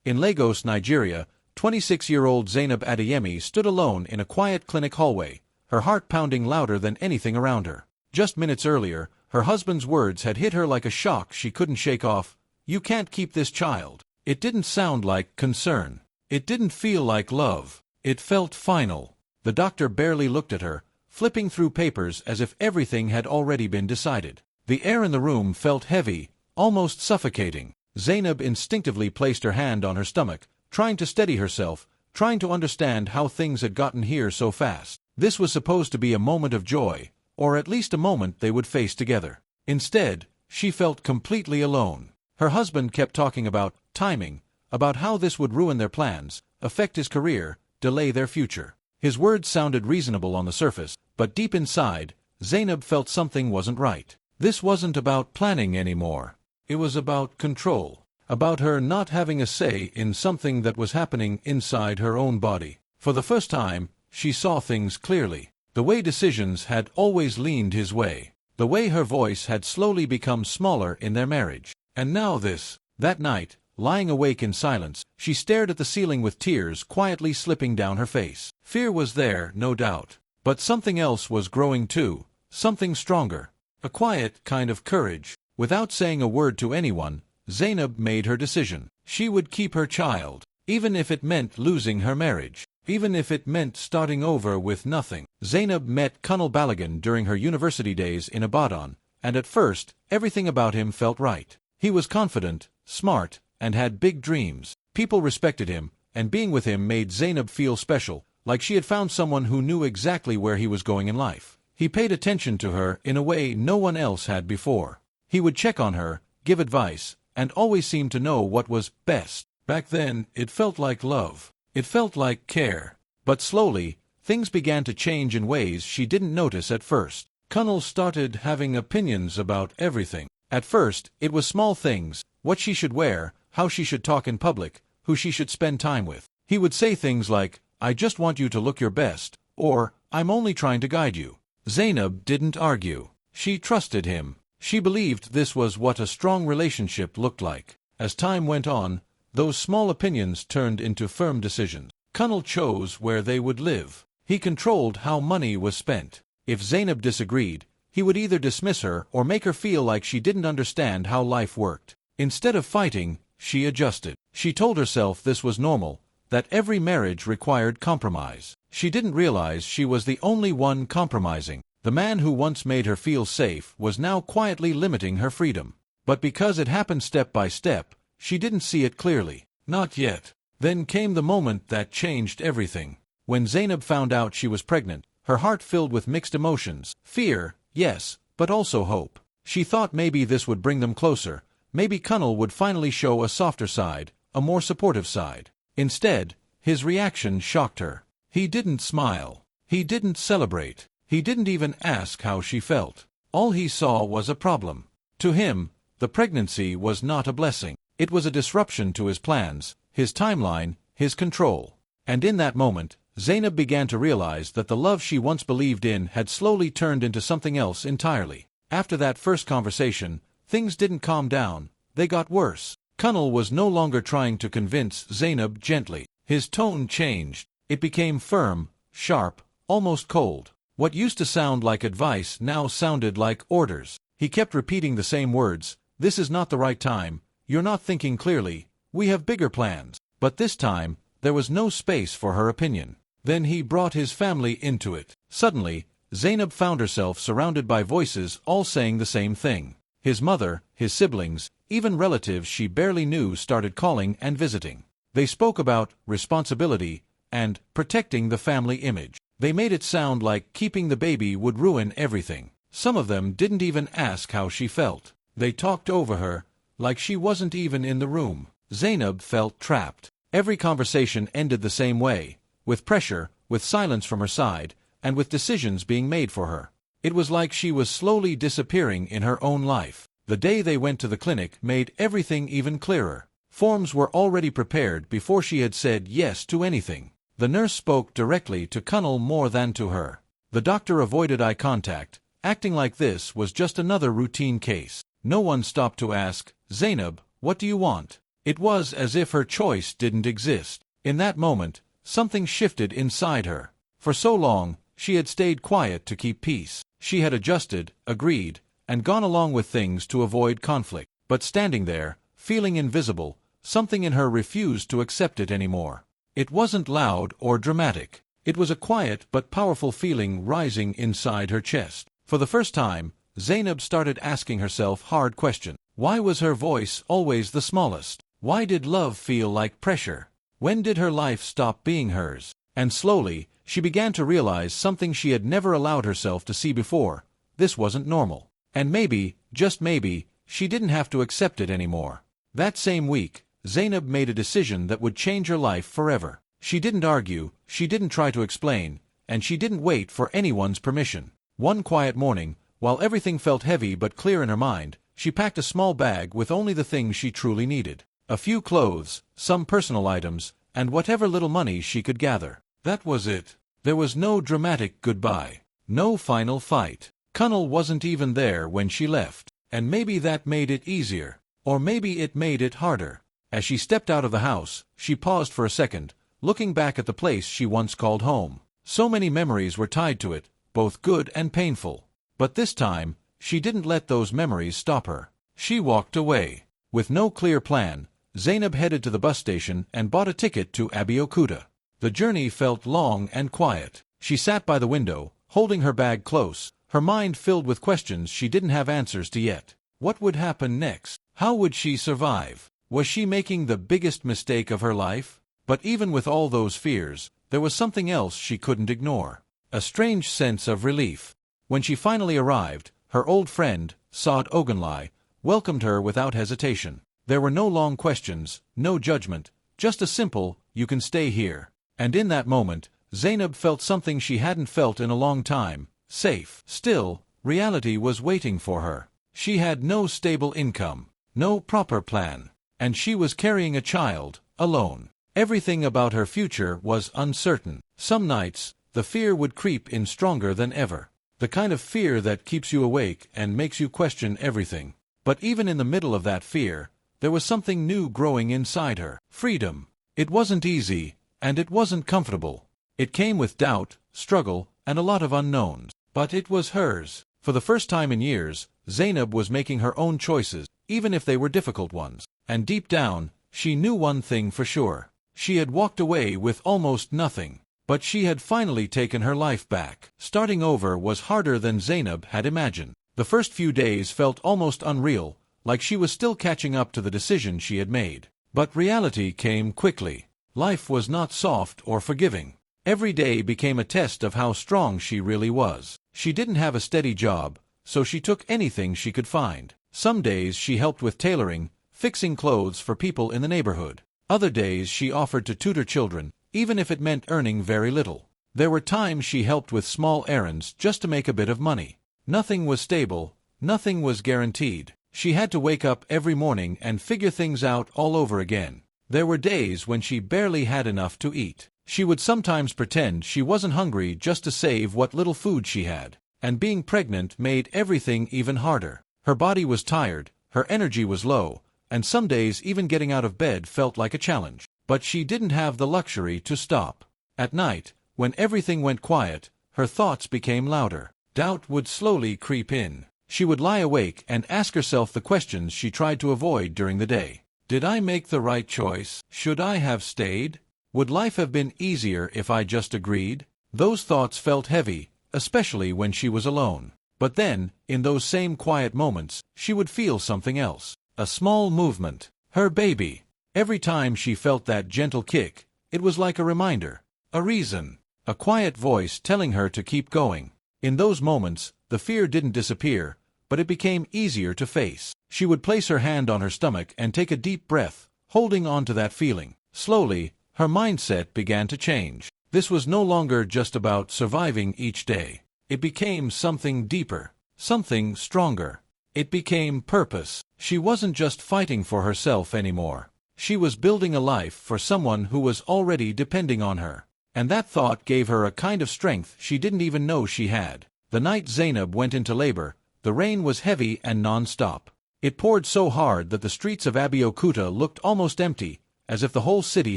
In Lagos, Nigeria, 26-year-old Zainab Adeyemi stood alone in a quiet clinic hallway, her heart pounding louder than anything around her. Just minutes earlier, her husband's words had hit her like a shock she couldn't shake off. "You can't keep this child." It didn't sound like concern. It didn't feel like love. It felt final. The doctor barely looked at her, flipping through papers as if everything had already been decided. The air in the room felt heavy, almost suffocating. Zainab instinctively placed her hand on her stomach, trying to steady herself, trying to understand how things had gotten here so fast. This was supposed to be a moment of joy, or at least a moment they would face together. Instead, she felt completely alone. Her husband kept talking about timing, about how this would ruin their plans, affect his career, delay their future. His words sounded reasonable on the surface, but deep inside, Zainab felt something wasn't right. This wasn't about planning anymore. It was about control, about her not having a say in something that was happening inside her own body. For the first time, she saw things clearly. The way decisions had always leaned his way. The way her voice had slowly become smaller in their marriage. And now this. That night, lying awake in silence, she stared at the ceiling with tears quietly slipping down her face. Fear was there, no doubt. But something else was growing too, something stronger. A quiet kind of courage. Without saying a word to anyone, Zainab made her decision. She would keep her child, even if it meant losing her marriage, even if it meant starting over with nothing. Zainab met Colonel Balagan during her university days in Ibadan, and at first, everything about him felt right. He was confident, smart, and had big dreams. People respected him, and being with him made Zainab feel special, like she had found someone who knew exactly where he was going in life. He paid attention to her in a way no one else had before. He would check on her, give advice, and always seemed to know what was best. Back then, it felt like love. It felt like care. But slowly, things began to change in ways she didn't notice at first. Colonel started having opinions about everything. At first, it was small things, what she should wear, how she should talk in public, who she should spend time with. He would say things like, "I just want you to look your best," or, "I'm only trying to guide you." Zainab didn't argue. She trusted him. She believed this was what a strong relationship looked like. As time went on, those small opinions turned into firm decisions. Colonel chose where they would live. He controlled how money was spent. If Zainab disagreed, he would either dismiss her or make her feel like she didn't understand how life worked. Instead of fighting, she adjusted. She told herself this was normal, that every marriage required compromise. She didn't realize she was the only one compromising. The man who once made her feel safe was now quietly limiting her freedom. But because it happened step by step, she didn't see it clearly. Not yet. Then came the moment that changed everything. When Zainab found out she was pregnant, her heart filled with mixed emotions. Fear, yes, but also hope. She thought maybe this would bring them closer. Maybe Colonel would finally show a softer side, a more supportive side. Instead, his reaction shocked her. He didn't smile. He didn't celebrate. He didn't even ask how she felt. All he saw was a problem. To him, the pregnancy was not a blessing. It was a disruption to his plans, his timeline, his control. And in that moment, Zainab began to realize that the love she once believed in had slowly turned into something else entirely. After that first conversation, things didn't calm down, they got worse. Colonel was no longer trying to convince Zainab gently. His tone changed. It became firm, sharp, almost cold. What used to sound like advice now sounded like orders. He kept repeating the same words. "This is not the right time. You're not thinking clearly. We have bigger plans." But this time, there was no space for her opinion. Then he brought his family into it. Suddenly, Zainab found herself surrounded by voices all saying the same thing. His mother, his siblings, even relatives she barely knew started calling and visiting. They spoke about responsibility and protecting the family image. They made it sound like keeping the baby would ruin everything. Some of them didn't even ask how she felt. They talked over her, like she wasn't even in the room. Zainab felt trapped. Every conversation ended the same way, with pressure, with silence from her side, and with decisions being made for her. It was like she was slowly disappearing in her own life. The day they went to the clinic made everything even clearer. Forms were already prepared before she had said yes to anything. The nurse spoke directly to Colonel more than to her. The doctor avoided eye contact, acting like this was just another routine case. No one stopped to ask, "Zainab, what do you want?" It was as if her choice didn't exist. In that moment, something shifted inside her. For so long, she had stayed quiet to keep peace. She had adjusted, agreed, and gone along with things to avoid conflict. But standing there, feeling invisible, something in her refused to accept it anymore. It wasn't loud or dramatic. It was a quiet but powerful feeling rising inside her chest. For the first time, Zainab started asking herself hard questions. Why was her voice always the smallest? Why did love feel like pressure? When did her life stop being hers? And slowly, she began to realize something she had never allowed herself to see before. This wasn't normal. And maybe, just maybe, she didn't have to accept it anymore. That same week, Zainab made a decision that would change her life forever. She didn't argue, she didn't try to explain, and she didn't wait for anyone's permission. One quiet morning, while everything felt heavy but clear in her mind, she packed a small bag with only the things she truly needed. A few clothes, some personal items, and whatever little money she could gather. That was it. There was no dramatic goodbye. No final fight. Kunnel wasn't even there when she left. And maybe that made it easier. Or maybe it made it harder. As she stepped out of the house, she paused for a second, looking back at the place she once called home. So many memories were tied to it, both good and painful. But this time, she didn't let those memories stop her. She walked away. With no clear plan, Zainab headed to the bus station and bought a ticket to Abort. The journey felt long and quiet. She sat by the window, holding her bag close, her mind filled with questions she didn't have answers to yet. What would happen next? How would she survive? Was she making the biggest mistake of her life? But even with all those fears, there was something else she couldn't ignore. A strange sense of relief. When she finally arrived, her old friend, Saad Ogunlai, welcomed her without hesitation. There were no long questions, no judgment, just a simple, "You can stay here." And in that moment, Zainab felt something she hadn't felt in a long time, safe. Still, reality was waiting for her. She had no stable income, no proper plan, and she was carrying a child, alone. Everything about her future was uncertain. Some nights, the fear would creep in stronger than ever. The kind of fear that keeps you awake and makes you question everything. But even in the middle of that fear, there was something new growing inside her. Freedom. It wasn't easy, and it wasn't comfortable. It came with doubt, struggle, and a lot of unknowns. But it was hers. For the first time in years, Zainab was making her own choices, even if they were difficult ones. And deep down, she knew one thing for sure. She had walked away with almost nothing. But she had finally taken her life back. Starting over was harder than Zainab had imagined. The first few days felt almost unreal, like she was still catching up to the decision she had made. But reality came quickly. Life was not soft or forgiving. Every day became a test of how strong she really was. She didn't have a steady job, so she took anything she could find. Some days she helped with tailoring, fixing clothes for people in the neighborhood. Other days she offered to tutor children, even if it meant earning very little. There were times she helped with small errands just to make a bit of money. Nothing was stable, nothing was guaranteed. She had to wake up every morning and figure things out all over again. There were days when she barely had enough to eat. She would sometimes pretend she wasn't hungry just to save what little food she had. And being pregnant made everything even harder. Her body was tired, her energy was low, and some days even getting out of bed felt like a challenge. But she didn't have the luxury to stop. At night, when everything went quiet, her thoughts became louder. Doubt would slowly creep in. She would lie awake and ask herself the questions she tried to avoid during the day. Did I make the right choice? Should I have stayed? Would life have been easier if I just agreed? Those thoughts felt heavy, especially when she was alone. But then, in those same quiet moments, she would feel something else. A small movement. Her baby. Every time she felt that gentle kick, it was like a reminder, a reason, a quiet voice telling her to keep going. In those moments, the fear didn't disappear, but it became easier to face. She would place her hand on her stomach and take a deep breath, holding on to that feeling. Slowly, her mindset began to change. This was no longer just about surviving each day. It became something deeper, something stronger. It became purpose. She wasn't just fighting for herself anymore. She was building a life for someone who was already depending on her. And that thought gave her a kind of strength she didn't even know she had. The night Zainab went into labor, the rain was heavy and non-stop. It poured so hard that the streets of Abeokuta looked almost empty, as if the whole city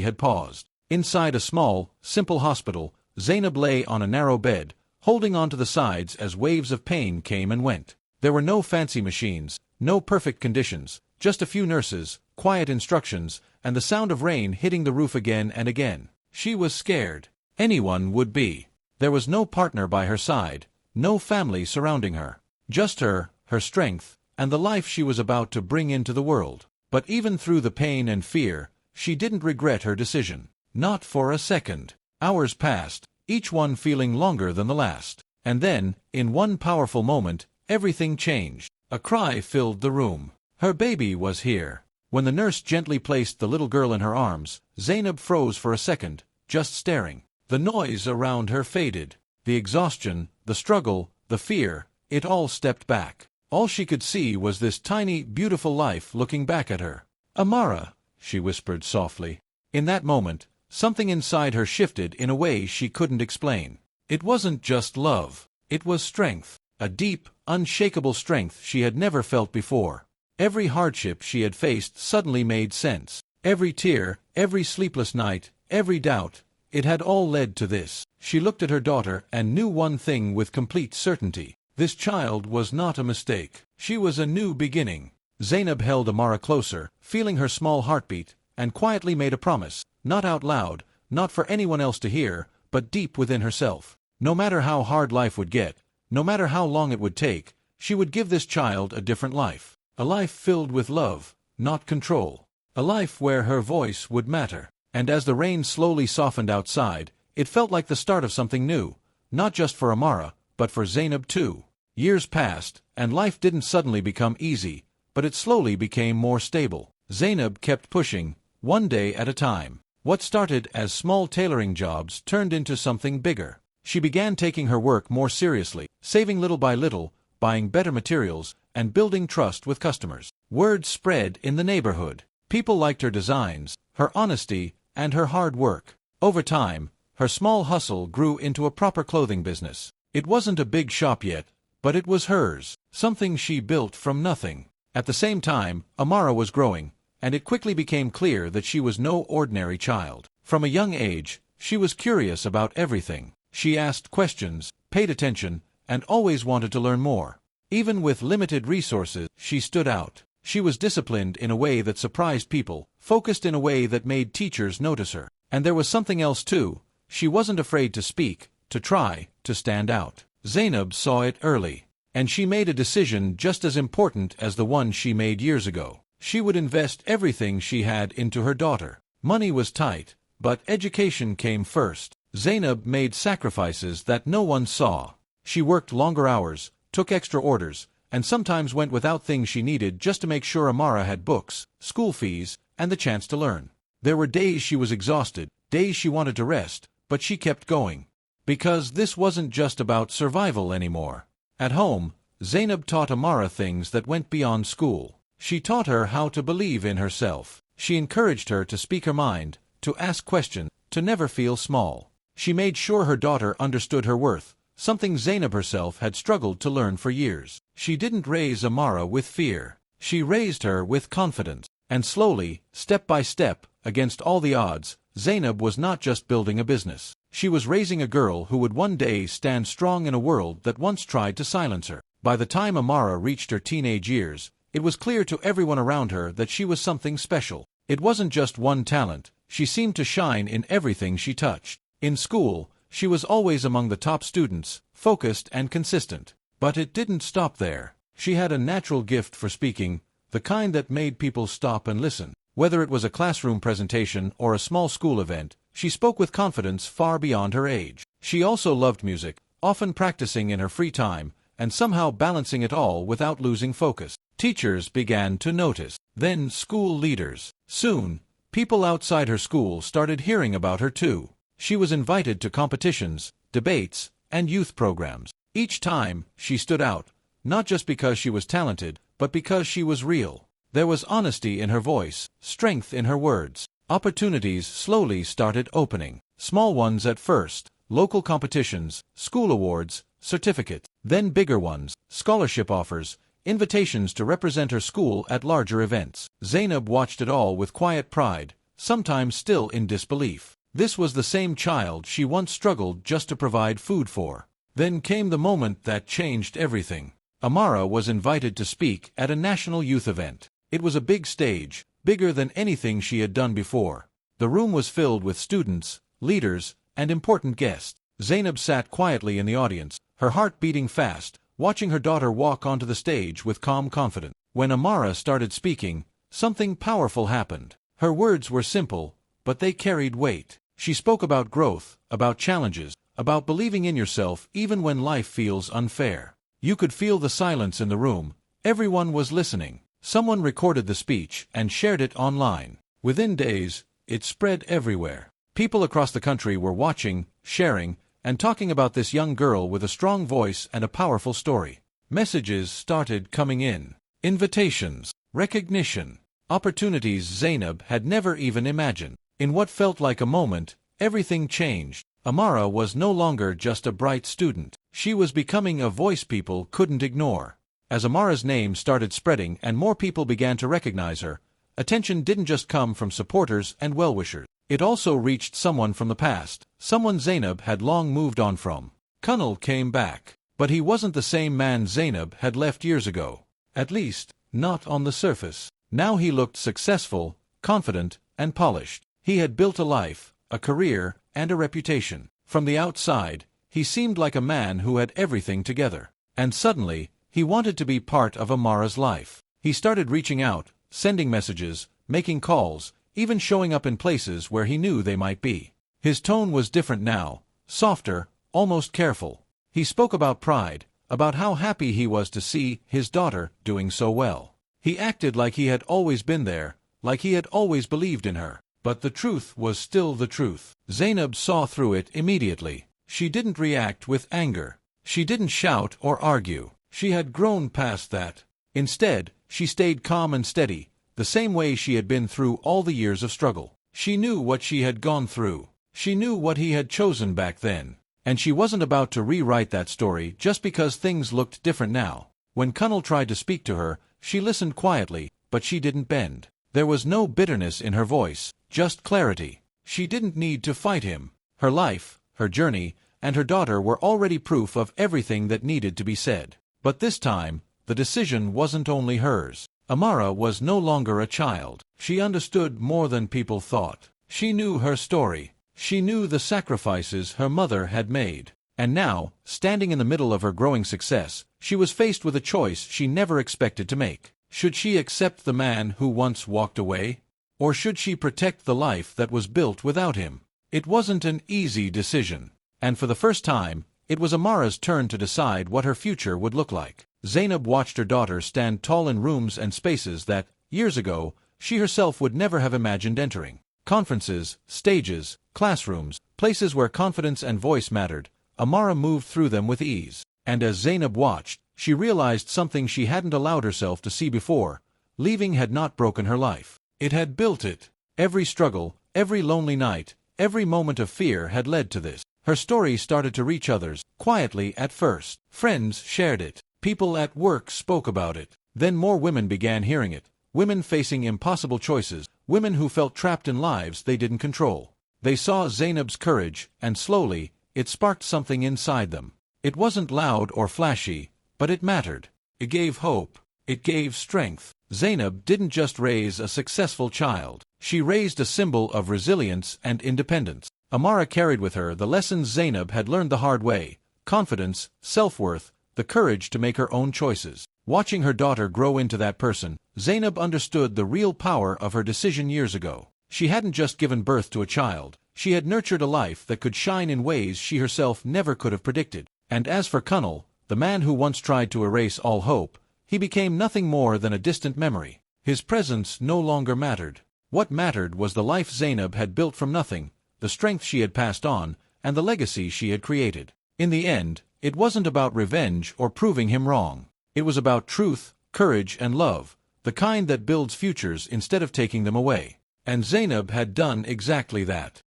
had paused. Inside a small, simple hospital, Zainab lay on a narrow bed, holding onto the sides as waves of pain came and went. There were no fancy machines, no perfect conditions, just a few nurses, quiet instructions, and the sound of rain hitting the roof again and again. She was scared. Anyone would be. There was no partner by her side, no family surrounding her. Just her strength, and the life she was about to bring into the world. But even through the pain and fear, she didn't regret her decision. Not for a second. Hours passed, each one feeling longer than the last. And then, in one powerful moment, everything changed. A cry filled the room. Her baby was here. When the nurse gently placed the little girl in her arms, Zainab froze for a second, just staring. The noise around her faded. The exhaustion, the struggle, the fear, it all stepped back. All she could see was this tiny, beautiful life looking back at her. "Amara," she whispered softly. In that moment, something inside her shifted in a way she couldn't explain. It wasn't just love. It was strength. A deep, unshakable strength she had never felt before. Every hardship she had faced suddenly made sense. Every tear, every sleepless night, every doubt, it had all led to this. She looked at her daughter and knew one thing with complete certainty. This child was not a mistake. She was a new beginning. Zainab held Amara closer, feeling her small heartbeat, and quietly made a promise, not out loud, not for anyone else to hear, but deep within herself. No matter how hard life would get, no matter how long it would take, she would give this child a different life. A life filled with love, not control. A life where her voice would matter. And as the rain slowly softened outside, it felt like the start of something new, not just for Amara, but for Zainab too. Years passed, and life didn't suddenly become easy, but it slowly became more stable. Zainab kept pushing, one day at a time. What started as small tailoring jobs turned into something bigger. She began taking her work more seriously, saving little by little, buying better materials, and building trust with customers. Word spread in the neighborhood. People liked her designs, her honesty, and her hard work. Over time, her small hustle grew into a proper clothing business. It wasn't a big shop yet, but it was hers, something she built from nothing. At the same time, Amara was growing, and it quickly became clear that she was no ordinary child. From a young age, she was curious about everything. She asked questions, paid attention, and always wanted to learn more. Even with limited resources, she stood out. She was disciplined in a way that surprised people, focused in a way that made teachers notice her. And there was something else too. She wasn't afraid to speak, to try, to stand out. Zainab saw it early, and she made a decision just as important as the one she made years ago. She would invest everything she had into her daughter. Money was tight, but education came first. Zainab made sacrifices that no one saw. She worked longer hours, took extra orders, and sometimes went without things she needed just to make sure Amara had books, school fees, and the chance to learn. There were days she was exhausted, days she wanted to rest, but she kept going. Because this wasn't just about survival anymore. At home, Zainab taught Amara things that went beyond school. She taught her how to believe in herself. She encouraged her to speak her mind, to ask questions, to never feel small. She made sure her daughter understood her worth, something Zainab herself had struggled to learn for years. She didn't raise Amara with fear. She raised her with confidence. And slowly, step by step, against all the odds, Zainab was not just building a business. She was raising a girl who would one day stand strong in a world that once tried to silence her. By the time Amara reached her teenage years, it was clear to everyone around her that she was something special. It wasn't just one talent. She seemed to shine in everything she touched. In school, she was always among the top students, focused and consistent. But it didn't stop there. She had a natural gift for speaking, the kind that made people stop and listen. Whether it was a classroom presentation or a small school event, she spoke with confidence far beyond her age. She also loved music, often practicing in her free time, and somehow balancing it all without losing focus. Teachers began to notice. Then school leaders. Soon, people outside her school started hearing about her too. She was invited to competitions, debates, and youth programs. Each time, she stood out, not just because she was talented, but because she was real. There was honesty in her voice, strength in her words. Opportunities slowly started opening. Small ones at first, local competitions, school awards, certificates. Then bigger ones, scholarship offers, invitations to represent her school at larger events. Zainab watched it all with quiet pride, sometimes still in disbelief. This was the same child she once struggled just to provide food for. Then came the moment that changed everything. Amara was invited to speak at a national youth event. It was a big stage, bigger than anything she had done before. The room was filled with students, leaders, and important guests. Zainab sat quietly in the audience, her heart beating fast, watching her daughter walk onto the stage with calm confidence. When Amara started speaking, something powerful happened. Her words were simple, but they carried weight. She spoke about growth, about challenges, about believing in yourself even when life feels unfair. You could feel the silence in the room. Everyone was listening. Someone recorded the speech and shared it online. Within days, it spread everywhere. People across the country were watching, sharing, and talking about this young girl with a strong voice and a powerful story. Messages started coming in. Invitations, recognition, opportunities Zainab had never even imagined. In what felt like a moment, everything changed. Amara was no longer just a bright student. She was becoming a voice people couldn't ignore. As Amara's name started spreading and more people began to recognize her, attention didn't just come from supporters and well-wishers. It also reached someone from the past, someone Zainab had long moved on from. Kunal came back. But he wasn't the same man Zainab had left years ago. At least, not on the surface. Now he looked successful, confident, and polished. He had built a life, a career, and a reputation. From the outside, he seemed like a man who had everything together. And suddenly, he wanted to be part of Amara's life. He started reaching out, sending messages, making calls, even showing up in places where he knew they might be. His tone was different now, softer, almost careful. He spoke about pride, about how happy he was to see his daughter doing so well. He acted like he had always been there, like he had always believed in her. But the truth was still the truth. Zainab saw through it immediately. She didn't react with anger. She didn't shout or argue. She had grown past that. Instead, she stayed calm and steady, the same way she had been through all the years of struggle. She knew what she had gone through. She knew what he had chosen back then. And she wasn't about to rewrite that story just because things looked different now. When Kunal tried to speak to her, she listened quietly, but she didn't bend. There was no bitterness in her voice, just clarity. She didn't need to fight him. Her life, her journey, and her daughter were already proof of everything that needed to be said. But this time, the decision wasn't only hers. Amara was no longer a child. She understood more than people thought. She knew her story. She knew the sacrifices her mother had made. And now, standing in the middle of her growing success, she was faced with a choice she never expected to make. Should she accept the man who once walked away? Or should she protect the life that was built without him? It wasn't an easy decision. And for the first time, it was Amara's turn to decide what her future would look like. Zainab watched her daughter stand tall in rooms and spaces that, years ago, she herself would never have imagined entering. Conferences, stages, classrooms, places where confidence and voice mattered. Amara moved through them with ease. And as Zainab watched, she realized something she hadn't allowed herself to see before. Leaving had not broken her life. It had built it. Every struggle, every lonely night, every moment of fear had led to this. Her story started to reach others, quietly at first. Friends shared it. People at work spoke about it. Then more women began hearing it. Women facing impossible choices. Women who felt trapped in lives they didn't control. They saw Zainab's courage, and slowly, it sparked something inside them. It wasn't loud or flashy, but it mattered. It gave hope. It gave strength. Zainab didn't just raise a successful child. She raised a symbol of resilience and independence. Amara carried with her the lessons Zainab had learned the hard way: confidence, self-worth, the courage to make her own choices. Watching her daughter grow into that person, Zainab understood the real power of her decision years ago. She hadn't just given birth to a child. She had nurtured a life that could shine in ways she herself never could have predicted. And as for Kunal, the man who once tried to erase all hope, he became nothing more than a distant memory. His presence no longer mattered. What mattered was the life Zainab had built from nothing, the strength she had passed on, and the legacy she had created. In the end, it wasn't about revenge or proving him wrong. It was about truth, courage, and love, the kind that builds futures instead of taking them away. And Zainab had done exactly that.